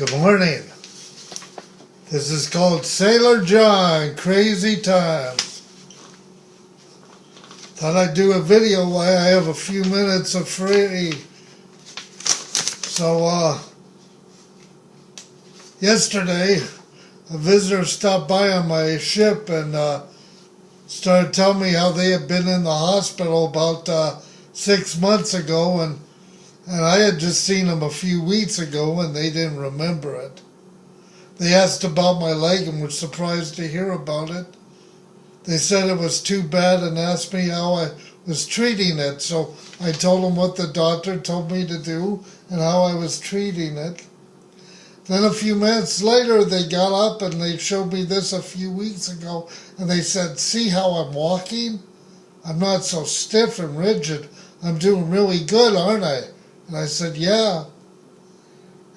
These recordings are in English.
Good morning. This is called Sailor John, Crazy Times. Thought I'd do a video while I have a few minutes of free. So, yesterday, a visitor stopped by on my ship and started telling me how they had been in the hospital about 6 months ago, and I had just seen them a few weeks ago and they didn't remember it. They asked about my leg and were surprised to hear about it. They said it was too bad and asked me how I was treating it, so I told them what the doctor told me to do and how I was treating it. Then a few minutes later they got up and they showed me this a few weeks ago, and they said, "See how I'm walking? I'm not so stiff and rigid. I'm doing really good, aren't I?" And I said, "Yeah."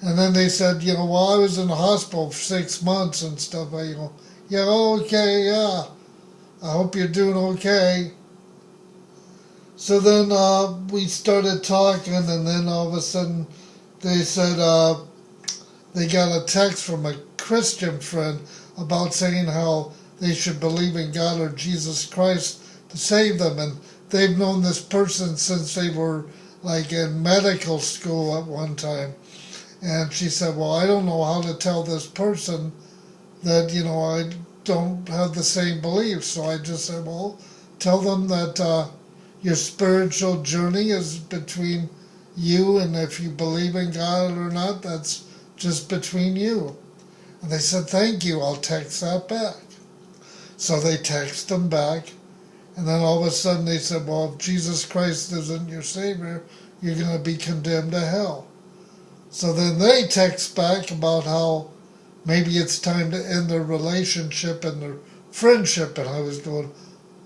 And then they said, while I was in the hospital for 6 months and stuff, I go, "Yeah, okay, yeah. I hope you're doing okay." So then we started talking, and then all of a sudden they said they got a text from a Christian friend about saying how they should believe in God or Jesus Christ to save them. And they've known this person since they were like in medical school at one time. And she said, "Well, I don't know how to tell this person that, I don't have the same beliefs." So I just said, "Well, tell them that your spiritual journey is between you, and if you believe in God or not, that's just between you." And they said, "Thank you, I'll text that back." So they text them back, and then all of a sudden they said, "Well, if Jesus Christ isn't your Savior, you're going to be condemned to hell." So then they text back about how maybe it's time to end their relationship and their friendship. And I was going,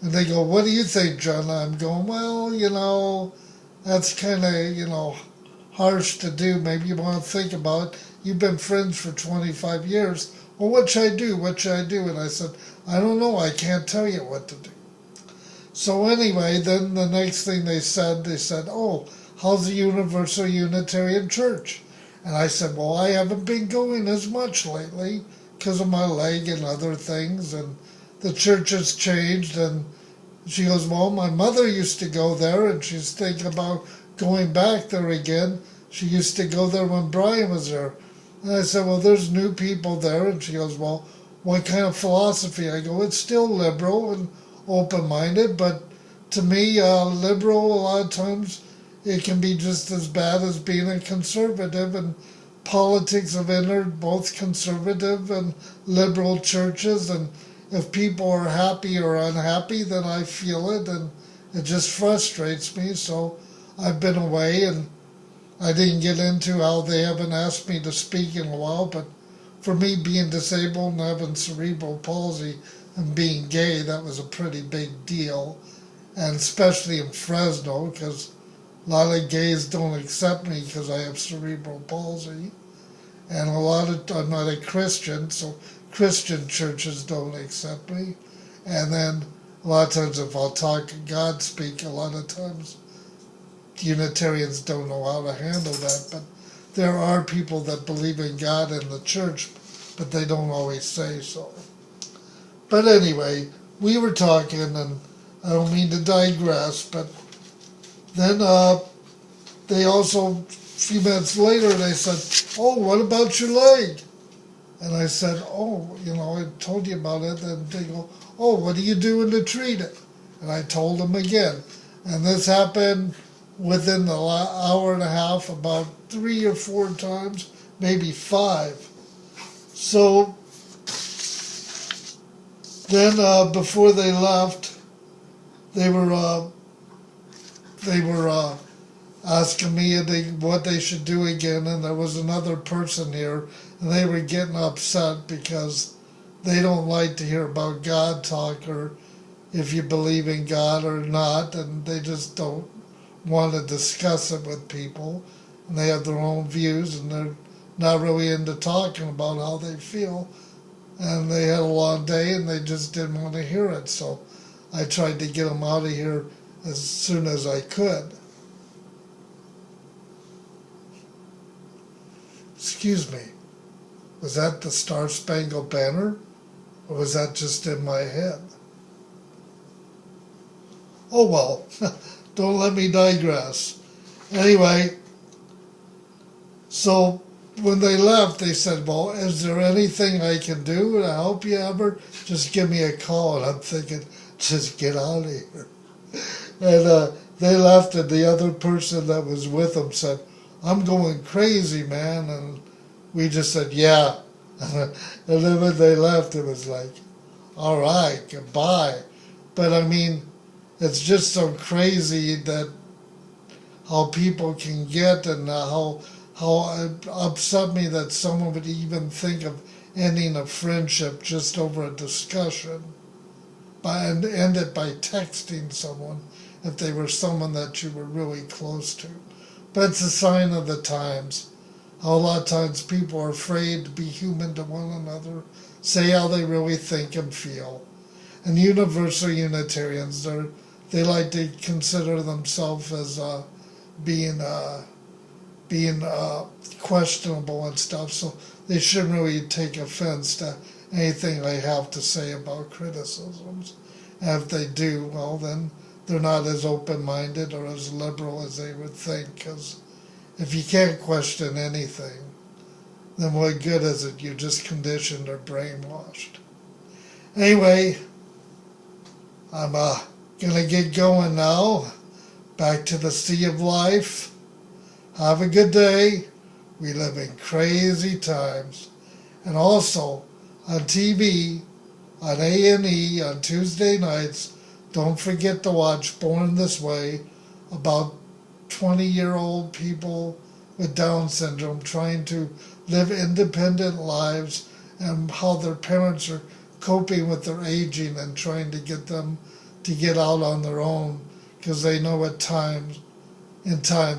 and they go, "What do you think, John?" I'm going, "Well, that's kind of, harsh to do. Maybe you want to think about it. You've been friends for 25 years. Well, what should I do? What should I do?" And I said, "I don't know. I can't tell you what to do." So anyway, then the next thing they said, "Oh, how's the Universal Unitarian Church?" And I said, "Well, I haven't been going as much lately because of my leg and other things, and the church has changed." And she goes, "Well, my mother used to go there, and she's thinking about going back there again. She used to go there when Brian was there." And I said, "Well, there's new people there." And she goes, "Well, what kind of philosophy?" I go, "It's still liberal and open-minded, but to me, liberal, a lot of times, it can be just as bad as being a conservative, and politics have entered both conservative and liberal churches, and if people are happy or unhappy, then I feel it, and it just frustrates me." So I've been away, and I didn't get into how they haven't asked me to speak in a while, but for me being disabled and having cerebral palsy and being gay, that was a pretty big deal, and especially in Fresno, because a lot of gays don't accept me because I have cerebral palsy. And I'm not a Christian, so Christian churches don't accept me. And then a lot of times if I'll talk God speak, a lot of times Unitarians don't know how to handle that. But there are people that believe in God in the church, but they don't always say so. But anyway, we were talking, and I don't mean to digress, but then they also, a few minutes later, they said, "Oh, what about your leg?" And I said, "Oh, I told you about it." And they go, "Oh, what are you doing to treat it?" And I told them again. And this happened within the hour and a half about 3 or 4 times, maybe 5. So then before they left, they were asking me what they should do again, and there was another person here, and they were getting upset because they don't like to hear about God talk, or if you believe in God or not, and they just don't want to discuss it with people, and they have their own views, and they're not really into talking about how they feel, and they had a long day, and they just didn't want to hear it. So I tried to get them out of here as soon as I could. Excuse me. Was that the Star Spangled Banner? Or was that just in my head? Oh well, don't let me digress. Anyway, so when they left, they said, well, is there anything I can do to help you ever? Just give me a call. And I'm thinking, just get out of here. And they left, and the other person that was with them said, I'm going crazy, man. And we just said, yeah. And then when they left, it was like, all right, goodbye. But I mean, it's just so crazy that how people can get, and how it upset me that someone would even think of ending a friendship just over a discussion, and end it by texting someone if they were someone that you were really close to. But it's a sign of the times. How a lot of times people are afraid to be human to one another, say how they really think and feel. And universal Unitarians, they like to consider themselves as being questionable and stuff, so they shouldn't really take offense to anything I have to say about criticisms. And if they do, well, then they're not as open-minded or as liberal as they would think, because if you can't question anything, then what good is it? You're just conditioned or brainwashed. Anyway, I'm gonna get going now. Back to the sea of life. Have a good day. We live in crazy times. And also, on TV, on A&E, on Tuesday nights, don't forget to watch Born This Way, about 20-year-old people with Down syndrome trying to live independent lives, and how their parents are coping with their aging and trying to get them to get out on their own, because they know in time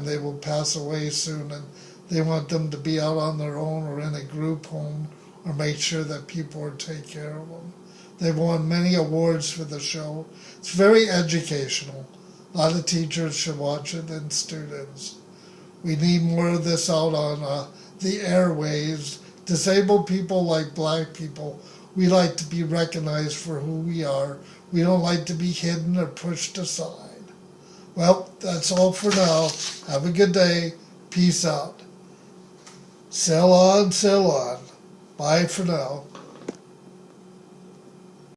they will pass away soon, and they want them to be out on their own or in a group home, or make sure that people will take care of them. They've won many awards for the show. It's very educational. A lot of teachers should watch it, and students. We need more of this out on the airwaves. Disabled people, like black people, we like to be recognized for who we are. We don't like to be hidden or pushed aside. Well, that's all for now. Have a good day. Peace out. Sail on, sail on. Bye for now.